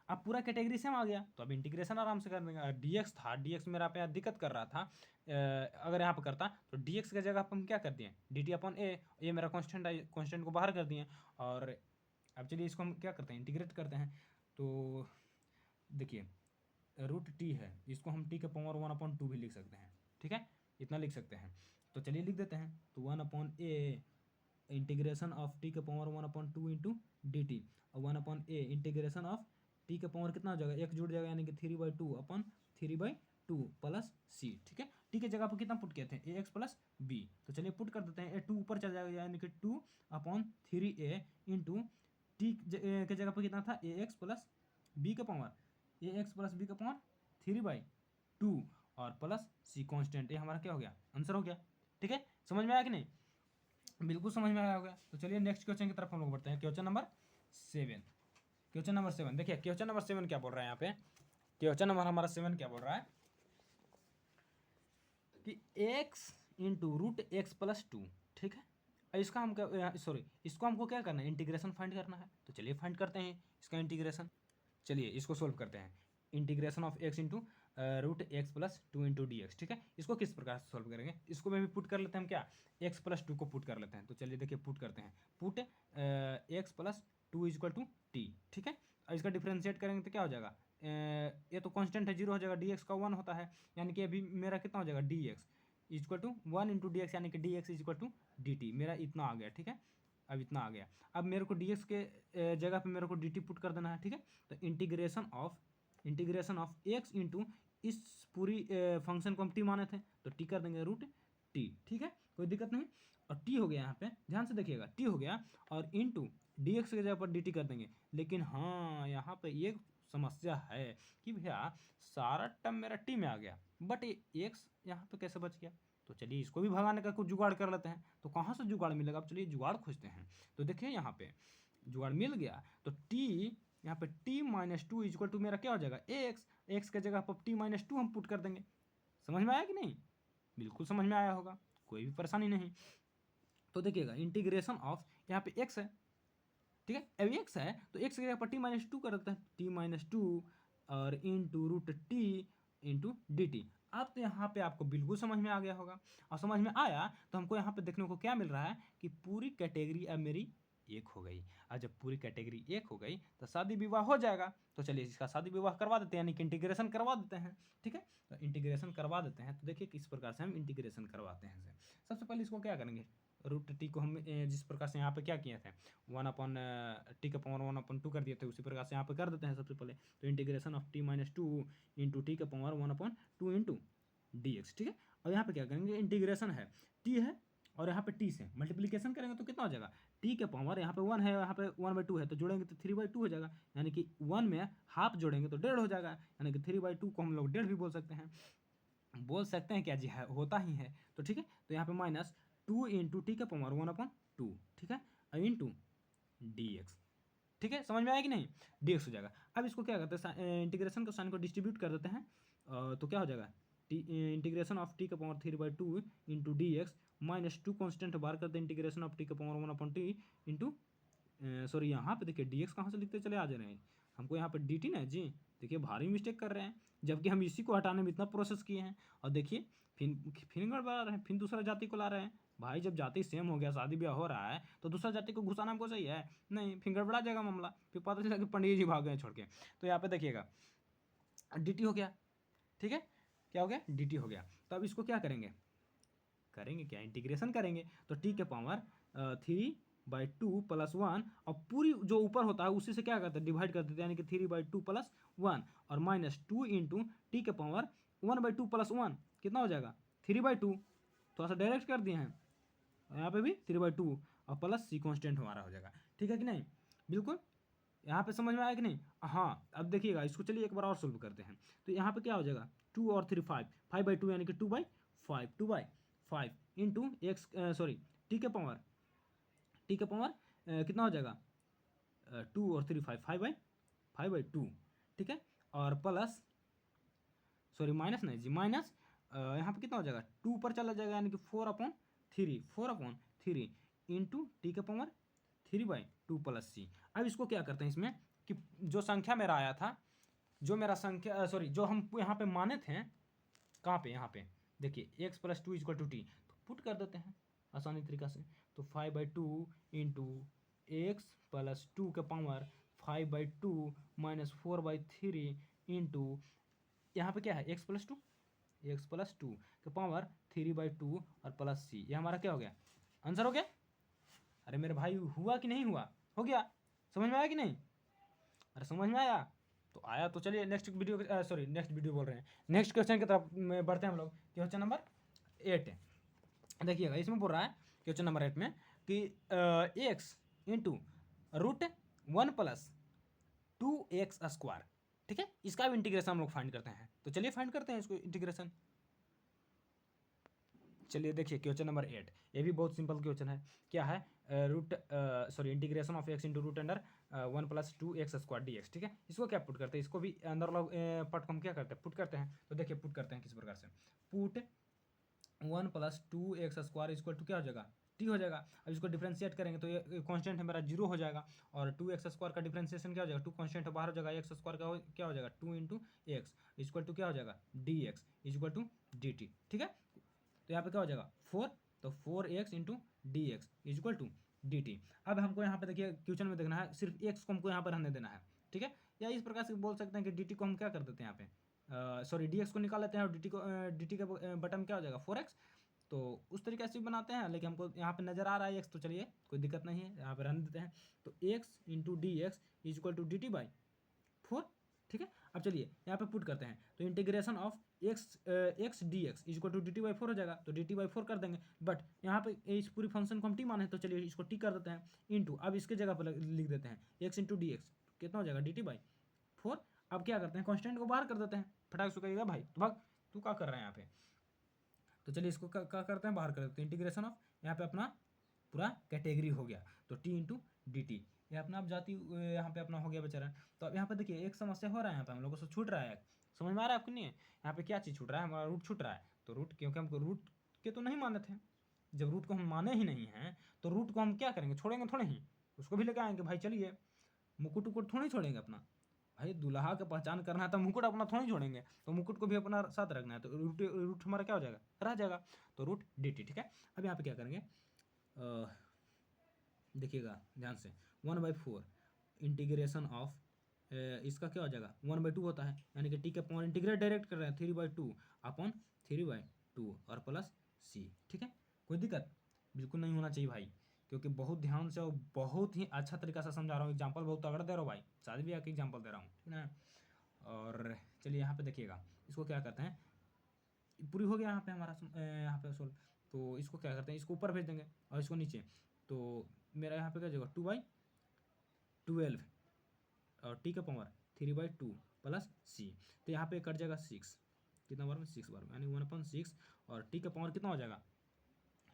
अब पूरा कैटेगरी सेम आ गया, तो अब इंटीग्रेशन आराम से कर देंगे। डीएक्स था, डीएक्स मेरा पे दिक्कत कर रहा था, अगर यहाँ पर करता तो डीएक्स की जगह पर हम क्या कर दिए, डी टी अपॉन ए मेरा कॉन्स्टेंट है, कॉन्स्टेंट को बाहर कर दिए। और अब चलिए इसको हम क्या करते हैं, इंटीग्रेट करते हैं। तो देखिए रूट टी है, इसको हम टी के पावर 1/2 भी लिख सकते हैं, ठीक है, इतना लिख सकते हैं। तो चलिए लिख देते हैं, तो 1/a इंटीग्रेशन ऑफ टी के पावर 1/2 इंटू डी टी, और 1/a इंटीग्रेशन ऑफ टी का पावर कितना हो जाएगा, एक जुड़ जाएगा, यानी कि 3/2 अपॉन 3/2 प्लस सी, ठीक है। टी के जगह पर कितना पुट किए थे, ए एक्स प्लस बी, तो चलिए पुट कर देते हैं, ए टू ऊपर चल जाएगा, यानी कि 2/3a इंटू टी के जगह पर कितना था, ए एक्स प्लस बी का पावर, ए एक्स प्लस बी का पावर 3/2 और प्लस सी कॉन्स्टेंट, ये हमारा क्या हो गया, आंसर हो गया। ठीक है, समझ में आया कि नहीं, बिल्कुल समझ में आया होगा। तो चलिए नेक्स्ट क्वेश्चन की तरफ हम लोग बढ़ते हैं, क्वेश्चन नंबर 7। क्वेश्चन नंबर 7 देखिए, क्वेश्चन नंबर 7 क्या बोल रहा है यहाँ पे, क्वेश्चन नंबर हमारा 7 क्या बोल रहा है कि x into root x plus 2, ठीक है। इसका हम सॉरी इसको हमको क्या करना है, इंटीग्रेशन फाइंड करना है। तो चलिए फाइंड करते हैं इसका इंटीग्रेशन, चलिए इसको सोल्व करते हैं। Integration of x into root x plus 2 into d x, ठीक है। इसको किस प्रकार से सोल्व करेंगे, इसको में भी पुट कर लेते हैं हम, क्या x प्लस 2 को पुट कर लेते हैं। तो चलिए देखिए पुट करते हैं, put x plus 2 is equal to t, ठीक है। और इसका डिफ्रेंशिएट करेंगे तो क्या हो जाएगा, ये तो कांस्टेंट है, 0 हो जाएगा, dx का 1 होता है, यानी कि अभी मेरा कितना हो जाएगा, dx equal to 1 into d x, यानी कि dx is equal to dt, मेरा इतना आ गया, ठीक है। अब इतना आ गया, अब मेरे को dx के जगह पे मेरे को dt पुट कर देना है, ठीक है। तो इंटीग्रेशन ऑफ x इंटू इस पूरी फंक्शन को हम t माने थे, तो t कर देंगे रूट t, ठीक है, कोई दिक्कत नहीं। और t हो गया, यहाँ पे ध्यान से देखिएगा, t हो गया, और इंटू dx की जगह पर dt कर देंगे। लेकिन हाँ, यहाँ पे एक समस्या है कि भैया सारा टर्म मेरा t में आ गया, बट ये x यहाँ पे कैसे बच गया। तो चलिए इसको भी भगाने का कुछ जुगाड़ कर लेते हैं। तो कहाँ से जुगाड़ मिलेगा, अब चलिए जुगाड़ खोजते हैं। तो देखिए यहाँ पे जुगाड़ मिल गया, तो t यहाँ पे t-2 इक्वल टू मेरा क्या हो जाएगा, एक्स के जगह पर t-2 हम पुट कर देंगे। समझ में आया कि नहीं, बिल्कुल समझ में आया होगा, कोई भी परेशानी नहीं। तो देखिएगा इंटीग्रेशन ऑफ यहाँ पे x है, ठीक है, अब x है तो x की जगह पर t-2 कर देते हैं, t-2 और into root t into d t. अब तो यहाँ पे आपको बिल्कुल समझ में आ गया होगा, और समझ में आया तो हमको यहाँ पे देखने को क्या मिल रहा है कि पूरी कैटेगरी अब मेरी एक हो गई। और जब पूरी कैटेगरी एक हो गई तो शादी विवाह हो जाएगा। तो चलिए इसका शादी विवाह करवा देते हैं, यानी कि इंटीग्रेशन करवा देते हैं, ठीक है। तो इंटीग्रेशन करवा देते हैं, तो देखिए किस प्रकार से हम इंटीग्रेशन करवाते हैं। सबसे पहले इसको क्या करेंगे, रूट टी को हम जिस प्रकार से यहाँ पे क्या किए थे, 1/टी का पावर 1/2 कर दिए थे, उसी प्रकार से यहाँ पे कर देते हैं सबसे पहले। तो integration of t-2 into T का पावर 1/2 इंटू डी एक्स, ठीक है। और यहाँ पे क्या करेंगे, इंटीग्रेशन है, टी है और यहाँ पे टी से मल्टीप्लीकेशन करेंगे तो कितना हो जाएगा, टी के पावर यहाँ पे 1 है, यहाँ पे 1/2 है, तो जोड़ेंगे तो 3/2 हो जाएगा, यानी कि 1 में हाफ जोड़ेंगे तो 1.5 हो जाएगा, यानी कि 3/2 को हम लोग 1.5 भी बोल सकते हैं क्या जी, है होता ही है। तो ठीक है, तो यहाँ पे -2 इंटू टी का पावर 1/2, ठीक है, इंटू डी एक्स, ठीक है, समझ में आया कि नहीं, डी एक्स हो जाएगा। अब इसको क्या करते हैं, इंटीग्रेशन का साइन को डिस्ट्रीब्यूट कर देते हैं, तो क्या हो जाएगा, इंटीग्रेशन ऑफ टी का power 3/2 into d x -2 constant बाहर करते हैं, इंटीग्रेशन ऑफ टी का पावर 1/t इंटू सॉरी यहाँ पे देखिए डी एक्स कहाँ से लिखते चले आ जा रहे हैं हमको, यहाँ पे डी टी ना जी, देखिए भारी मिस्टेक कर रहे हैं, जबकि हम इसी को हटाने में इतना प्रोसेस किए हैं। और देखिए फिर गड़बड़ा रहे हैं, फिर दूसरा जाति को ला रहे हैं। भाई जब जाति सेम हो गया, शादी ब्याह हो रहा है, तो दूसरा जाति को घुसाना हमको सही है नहीं, फिर गड़बड़ा जाएगा मामला, फिर पता चला कि पंडित जी भाग गए छोड़ के। तो यहाँ पे देखिएगा डी टी हो गया, ठीक है, क्या हो गया, डी टी हो गया। तो अब इसको क्या करेंगे क्या, इंटीग्रेशन करेंगे, तो टी के पावर 3/2 + 1, और पूरी जो ऊपर होता है उसी से क्या करते हैं, डिवाइड कर देते हैं, यानी कि 3/2 + 1 और -2 इंटू टी के पावर 1/2 + 1 कितना हो जाएगा, 3/2, थोड़ा सा डायरेक्ट कर दिए हैं, यहाँ पे भी 3/2 और प्लस सी कॉन्स्टेंट हमारा हो जाएगा, ठीक है कि नहीं, बिल्कुल यहाँ पे समझ में आया कि नहीं। हाँ, अब देखिएगा इसको, चलिए एक बार और सोल्व करते हैं। तो यहाँ पे क्या हो जाएगा, 2 और 3 5/2, यानी कि 2/5 इंटू एक्स सॉरी टी के पावर कितना हो जाएगा, 2 और 3 5/2, ठीक है, और प्लस सॉरी माइनस नहीं जी, माइनस यहाँ पे कितना हो जाएगा, 2 पर चला जाएगा, यानी कि 4/3 इंटू टी के पावर 3/2 प्लस सी। अब इसको क्या करते हैं इसमें कि जो संख्या मेरा आया था, जो मेरा संख्या सॉरी जो हम यहाँ पे माने थे, कहाँ पे, यहाँ पे देखिए x + 2 = t, तो पुट कर देते हैं आसानी तरीका से। तो 5/2 इंटू एक्स प्लस 2 के पावर 5/2 माइनस 4/3 इंटू यहाँ पे क्या है x + 2 के पावर 3/2 और प्लस सी। ये हमारा क्या हो गया, आंसर हो गया। अरे मेरे भाई हुआ कि नहीं हुआ, हो गया, समझ में आया कि नहीं, अरे समझ में आया तो आया। तो चलिए नेक्स्ट वीडियो बोल रहे हैं, नेक्स्ट क्वेश्चन की तरफ बढ़ते हैं हम लोग। क्वेश्चन नंबर 8 देखिएगा, इसमें बोल रहा है क्वेश्चन नंबर 8 में कि x इंटू √1 + 2x², ठीक है, इसका भी इंटीग्रेशन हम लोग फाइंड करते हैं। तो चलिए फाइंड करते हैं इसको इंटीग्रेशन। चलिए देखिए क्वेश्चन नंबर 8, ये भी बहुत सिंपल क्वेश्चन है। क्या है, integration of x into √1 + 2x² dx, ठीक है। इसको क्या पुट करते हैं, इसको भी अंदर लोग पट को हम क्या करते हैं, पुट करते हैं। तो देखिए पुट करते हैं किस प्रकार से, पुट 1 + 2x² = क्या हो जाएगा, t हो जाएगा। अब इसको डिफ्रेंशिएट करेंगे तो ये कांस्टेंट है मेरा 0 हो जाएगा, और 2x² का डिफ्रेंशिएशन क्या हो जाएगा, 2 कांस्टेंट बाहर हो जाएगा, x² का क्या हो जाएगा 2 × x = क्या हो जाएगा dx = dt, ठीक है। तो यहाँ पे क्या हो जाएगा 4, तो 4x × dx = dt। अब हमको यहाँ पे देखिए क्वेश्चन में देखना है, सिर्फ x को हमको यहाँ पर रहने देना है, ठीक है। या इस प्रकार से बोल सकते हैं कि dt को हम क्या कर देते हैं यहाँ पे, सॉरी dx को निकाल लेते हैं, और dt के बटन क्या हो जाएगा 4x। तो उस तरीके से भी बनाते हैं, लेकिन हमको यहाँ पे नजर आ रहा है x, तो चलिए कोई दिक्कत नहीं है, यहाँ पे रहने देते हैं। तो x × dx = dt/4, ठीक है। अब चलिए यहाँ पे पुट करते हैं, तो integration of x dx = dt/4 हो जाएगा, तो dt/4 कर देंगे। बट यहाँ पे इस पूरी फंक्शन को हम t माने, तो चलिए इसको t कर देते हैं इंटू, अब इसके जगह पर लिख देते हैं x × dx कितना हो जाएगा dt/4। अब क्या करते हैं, कांस्टेंट को बाहर कर देते हैं, फटाक से कहिएगा भाई तो भाग तू क्या कर रहा है यहाँ पे। तो चलिए इसको क्या करते हैं, बाहर कर देते हैं। इंटीग्रेशन ऑफ, यहाँ पे अपना पूरा कैटेगरी हो गया, तो t × dt, ये अपना अब जाति यहाँ पे अपना हो गया बेचारा। तो अब यहाँ पे देखिए एक समस्या हो रहा है, यहाँ पे हम लोगों से छूट रहा है, समझ में आ रहा है आपको नहीं है, यहाँ पे क्या चीज़ छूट रहा है, हमारा रूट छूट रहा है। तो रूट, क्योंकि हमको रूट के तो नहीं माने थे, जब रूट को हम माने ही नहीं हैं तो रूट को हम क्या करेंगे, छोड़ेंगे थोड़े ही, उसको भी लेके आएंगे भाई। चलिए मुकुट उकुट थोड़ी छोड़ेंगे अपना, भाई दूल्हा का पहचान करना है तो मुकुट अपना थोड़ी छोड़ेंगे, तो मुकुट को भी अपना साथ रखना है, तो रूट हमारा क्या हो जाएगा, रह जाएगा, तो रूट dt, ठीक है। अब यहाँ पे क्या करेंगे, देखिएगा ध्यान से, 1/4 इंटीग्रेशन ऑफ, इसका क्या हो जाएगा 1/2 होता है, यानी कि t के पावर इंटीग्रेट डायरेक्ट कर रहे हैं 3/2/3/2 और प्लस c, ठीक है। कोई दिक्कत बिल्कुल नहीं होना चाहिए भाई, क्योंकि बहुत ध्यान से और बहुत ही अच्छा तरीका से समझा रहा हूँ, एग्जाम्पल बहुत तगड़ा दे रहा हूँ भाई, शादी ब्याह की एग्जाम्पल दे रहा हूँ, ठीक है। और चलिए यहाँ पे देखिएगा, इसको क्या करते हैं, पूरी हो गया यहाँ पे हमारा यहाँ पे सोल्व। तो इसको क्या करते हैं, इसको ऊपर भेज देंगे और इसको नीचे, तो मेरा यहाँ पे क्या जाएगा 2/12 और t का पावर 3/2 प्लस c, तो यहाँ पे कट जाएगा 6, कितना बार में 6 बार में, यानी 1/6, और t का पावर कितना हो जाएगा,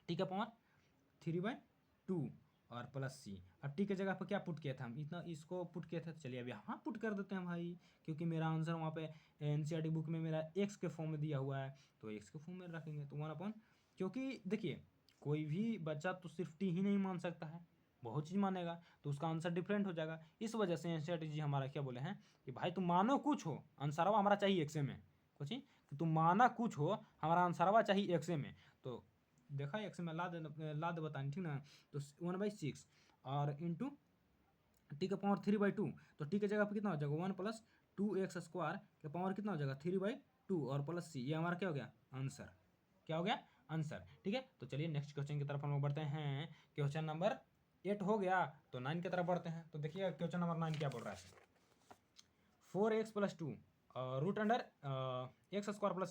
t का पावर 3/2 और प्लस c। अब t के जगह पर क्या पुट किया था हम, इतना इसको पुट किया था, तो चलिए अब यहाँ पुट कर देते हैं भाई, क्योंकि मेरा आंसर वहाँ पे एनसीईआरटी बुक में मेरा x के फॉर्म में दिया हुआ है, तो x के फॉर्म में रखेंगे। तो 1/, क्योंकि देखिए कोई भी बच्चा तो सिर्फ t ही नहीं मान सकता है, बहुत चीज़ मानेगा, तो उसका आंसर डिफरेंट हो जाएगा। इस वजह से एनसीईआरटी जी हमारा क्या बोले हैं कि भाई तुम मानो कुछ हो, आंसरवा हमारा चाहिए एक्स में, कुछ ही कि तुम माना कुछ हो, हमारा आंसरवा चाहिए एक्स में। तो देखा एक्स में ला दे बतानी, ठीक ना। तो 1/6 और इंटू टी का पावर 3/2, तो टी के जगह पर कितना हो जाएगा 1 + 2x² के पावर कितना हो जाएगा 3/2 और प्लस c, ये हमारा क्या हो गया आंसर, क्या हो गया आंसर, ठीक है। तो चलिए नेक्स्ट क्वेश्चन की तरफ हम लोग बढ़ते हैं। क्वेश्चन नंबर 8 हो गया, तो 9 की तरफ बढ़ते हैं। तो देखिए क्वेश्चन नंबर 9 क्या बोल रहा है, 4x + 2 √x²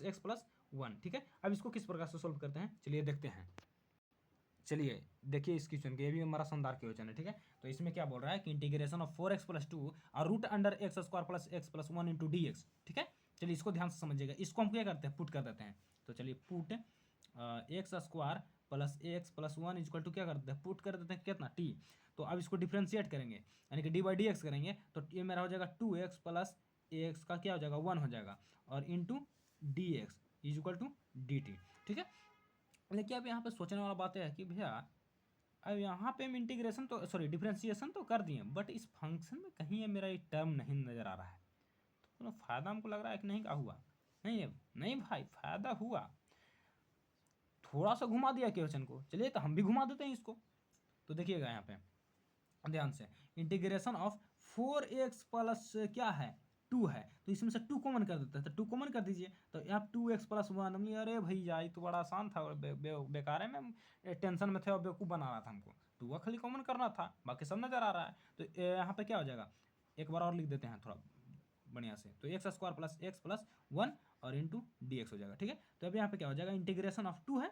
+ x + 1, ठीक है। अब इसको किस प्रकार से सोल्व करते हैं, चलिए देखते हैं। चलिए देखिए इस क्वेश्चन के, ये भी हमारा शानदार क्वेश्चन है, ठीक है। तो इसमें क्या बोल रहा है कि इंटीग्रेशन ऑफ 4x + 2 और √x² + x + 1 × dx, ठीक है। चलिए इसको ध्यान से समझिएगा, इसको हम क्या करते हैं पुट कर देते हैं। तो चलिए पुट x² + x + 1 = क्या करते हैं, पुट कर देते हैं कितना t। तो अब इसको डिफ्रेंशिएट करेंगे, यानी कि d/dx करेंगे, तो ये मेरा हो जाएगा 2x + x का क्या हो जाएगा 1 हो जाएगा, और into d x is equal to d t, ठीक है। लेकिन अब यहाँ पे सोचने वाला बात है कि भैया अब यहाँ पे हम इंटीग्रेशन तो सॉरी डिफरेंशिएशन तो कर दिए, बट इस फंक्शन में कहीं ये मेरा एक टर्म नहीं नज़र आ रहा है। तो फ़ायदा हमको लग रहा है कि नहीं, क्या हुआ, नहीं है, नहीं भाई फ़ायदा हुआ, थोड़ा सा घुमा दिया क्वेश्चन को। चलिए तो हम भी घुमा देते हैं इसको। तो देखिएगा यहाँ पे ध्यान से, इंटीग्रेशन ऑफ 4x प्लस क्या है 2 है, तो इसमें से 2 कॉमन कर देते हैं, तो 2 कॉमन कर दीजिए, तो यहाँ 2x प्लस 1। हमने अरे भैया ये तो बड़ा आसान था, बेकार है, मैं टेंशन में थे और बेवकूफ़ बना रहा था हमको। 2 खाली कॉमन करना था, बाकी सब नज़र आ रहा है। तो यहाँ पे क्या हो जाएगा, एक बार और लिख देते हैं थोड़ा बढ़िया से, तो x square plus x plus 1 और इंटू डी एक्स हो जाएगा, ठीक है। तो अब यहाँ पे क्या हो जाएगा, इंटीग्रेशन ऑफ 2 है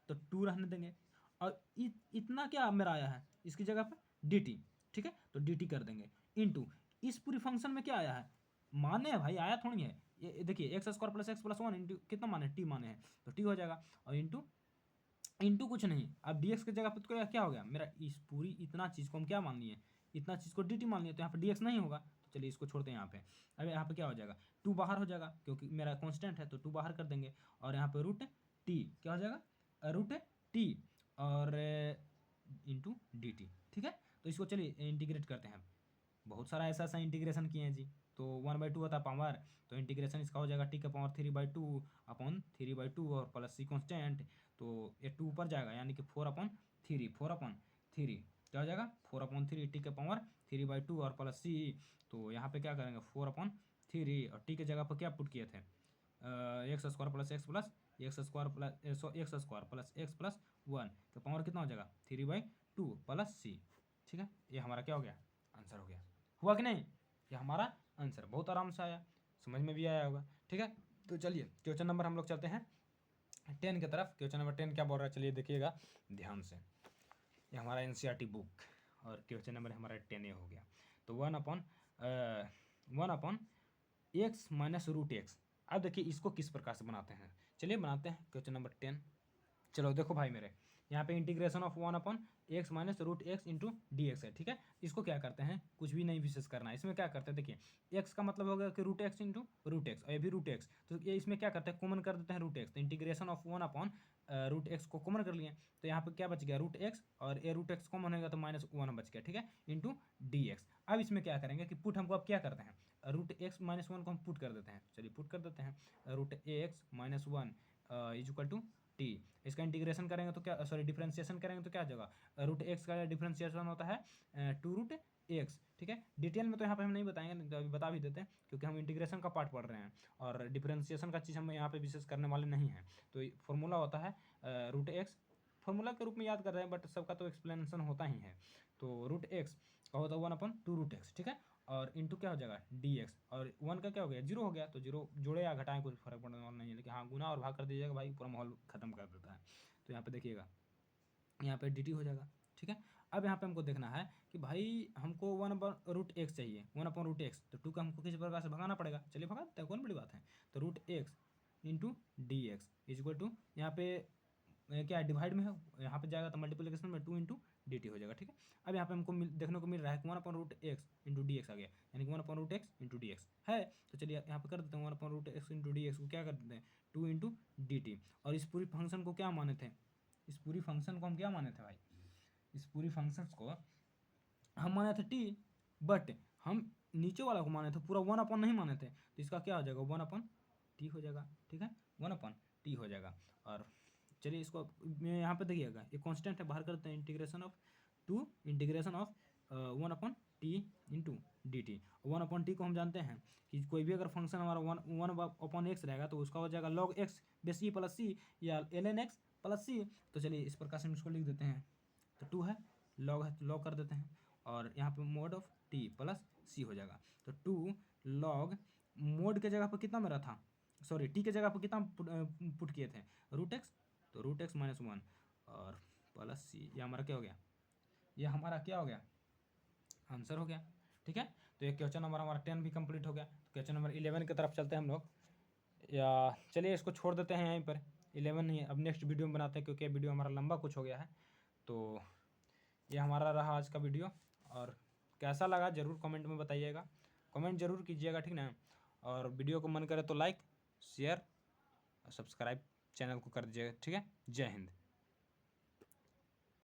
तो 2 रहने देंगे, और इतना क्या मेरा आया है इसकी जगह पे डी टी, ठीक है, तो डी टी कर देंगे इंटू इस पूरी फंक्शन में क्या आया है, माने है भाई, आया थोड़ी है, ये देखिए x square plus x plus 1 into कितना माने टी माने हैं, तो टी हो जाएगा, और इंटू इंटू कुछ नहीं, अब डी एक्स की जगह पर क्या हो गया मेरा, इस पूरी इतना चीज़ को हम क्या मान लिए, इतना चीज़ को डी टी मान लिए, तो यहाँ पर डी एक्स नहीं होगा, तो चलिए इसको छोड़ते हैं यहाँ पे। अब यहाँ पे क्या हो जाएगा, 2 बाहर हो जाएगा क्योंकि मेरा कॉन्स्टेंट है, तो 2 बाहर कर देंगे, और यहाँ पे रूट टी क्या हो जाएगा, रूट टी और इंटू डी टी, ठीक है। तो इसको चलिए इंटीग्रेट करते हैं, बहुत सारा ऐसा ऐसा इंटीग्रेशन किए हैं जी। तो 1/2 होता है पावर, तो इंटीग्रेशन इसका हो जाएगा टी का पावर 3/2 अपॉन 3/2 और प्लस सी कॉन्स्टेंट, तो ये 2 ऊपर जाएगा, यानी कि 4/3 4/3 क्या हो जाएगा 4/3 टी का पावर 3/2 और प्लस सी, तो यहाँ पे क्या करेंगे 4/3, और टी के जगह पर क्या पुट किए थे, x square plus x plus x square plus x plus 1 का पावर कितना हो जाएगा 3/2 प्लस सी, ठीक है। ये हमारा क्या हो गया, आंसर हो गया, हुआ कि नहीं, ये हमारा आंसर बहुत आराम से आया, समझ में भी आया होगा, ठीक है। तो चलिए क्वेश्चन नंबर हम लोग चलते हैं 10 की तरफ। क्वेश्चन नंबर 10 क्या बोल रहा है, चलिए देखिएगा ध्यान से, ये हमारा एनसीईआरटी बुक, और क्वेश्चन नंबर हमारा 10A हो गया। तो 1/(1) एक्स माइनस रूट एक्स। अब देखिए इसको किस प्रकार से बनाते हैं, चलिए बनाते हैं क्वेश्चन नंबर 10। चलो देखो भाई मेरे, यहाँ पे integration of 1/x minus root x into d x है, ठीक है। इसको क्या करते हैं, कुछ भी नहीं विशेष करना है, इसमें क्या करते हैं, देखिए x का मतलब हो गया कि root x into root x, और ये भी रूट एक्स, तो ये इसमें क्या करते हैं कॉमन कर देते हैं रूट एक्स, तो इंटीग्रेशन ऑफ 1/√x को कॉमन कर लिए, तो यहाँ पे क्या बच गया रूट एक्स, और ये रूट एक्स कॉमन होगा तो -1 बच गया, ठीक है, इंटू डी एक्स। अब इसमें क्या करेंगे कि पुट हमको अब क्या करते हैं, रूट एक्स माइनस 1 को हम पुट कर देते हैं, चलिए पुट कर देते हैं, root x minus 1 is equal to t, इसका इंटीग्रेशन करेंगे तो क्या, सॉरी डिफरेंशिएशन करेंगे तो क्या आ जाएगा, रूट एक्स का डिफरेंशिएशन होता है 2√x, ठीक है। डिटेल में तो यहाँ पे हम नहीं बताएंगे, तो अभी बता भी देते हैं क्योंकि हम इंटीग्रेशन का पार्ट पढ़ रहे हैं, और डिफरेंशिएशन का चीज़ हम यहाँ पे विशेष करने वाले नहीं हैं। तो फॉर्मूला होता है रूट एक्स, फॉर्मूला के रूप में याद कर रहे हैं, बट सबका तो एक्सप्लेनेशन होता ही है। तो रूट एक्स का होता है 1/2√x, ठीक है, और इंटू क्या हो जाएगा डी एक्स, और 1 का क्या हो गया 0 हो गया, तो 0 जोड़े या घटाएं कुछ फर्क पड़ने वाला नहीं है, लेकिन हाँ गुना और भाग कर दीजिएगा भाई, पूरा माहौल खत्म कर देता है। तो यहाँ पे देखिएगा, यहाँ पे डी टी हो जाएगा, ठीक है। अब यहाँ पे हमको देखना है कि भाई हमको 1/√x चाहिए, 1/√x, तो 2 का हमको किसी प्रकार से भगाना पड़ेगा, चलिए भगा देते हैं, कौन बड़ी बात है। तो root x into d x is equal to, यहाँ पे क्या डिवाइड में है, यहाँ पे जाएगा तो मल्टीप्लिकेशन में 2 इंटू डी टी हो जाएगा, ठीक है। अब यहाँ पे हमको देखने को मिल रहा है कि 1/√x इंटू डी एक्स आ गया, यानी कि 1/√x इंटू डी एक्स है, तो चलिए यहाँ पे कर देते हैं 1/√x इंटू डी एक्स को क्या कर देते हैं 2 इंटू डी टी, और इस पूरी फंक्शन को क्या माने थे, इस पूरी फंक्शन को हम क्या माने थे भाई, इस पूरी फंक्शन को हम माने थे टी, बट हम नीचे वाला को माने थे, पूरा 1 नहीं माने थे, तो इसका क्या हो जाएगा 1/t हो जाएगा, ठीक है, 1/t हो जाएगा। और चलिए इसको यहाँ पे देखिएगा, ये कांस्टेंट है, बाहर करते हैं, integration of 1/t into d T. 1/t को हम जानते हैं कि कोई भी अगर फंक्शन हमारा 1/x रहेगा तो उसका हो जाएगा log x base e plus c या ln x प्लस सी। तो चलिए इस प्रकार से हम इसको लिख देते हैं, तो 2 है, log है तो log कर देते हैं, और यहाँ पे मोड ऑफ t प्लस सी हो जाएगा, तो 2 log मोड के जगह पर कितना मेरा था, सॉरी टी के जगह पर कितना पुट किए थे रूट एक्स, तो रूट एक्स माइनस 1 और प्लस सी, ये हमारा क्या हो गया, ये हमारा क्या हो गया आंसर हो गया, ठीक है। तो ये क्वेश्चन नंबर हमारा 10 भी कंप्लीट हो गया। तो क्वेश्चन नंबर 11 की तरफ चलते हैं हम लोग, या चलिए इसको छोड़ देते हैं यहीं पर, 11 नहीं है, अब नेक्स्ट वीडियो में बनाते हैं क्योंकि ये वीडियो हमारा लंबा कुछ हो गया है। तो ये हमारा रहा आज का वीडियो, और कैसा लगा ज़रूर कमेंट में बताइएगा, कमेंट जरूर कीजिएगा, ठीक ना। और वीडियो को मन करे तो लाइक शेयर सब्सक्राइब चैनल को कर दीजिएगा। ठीक है, जय हिंद।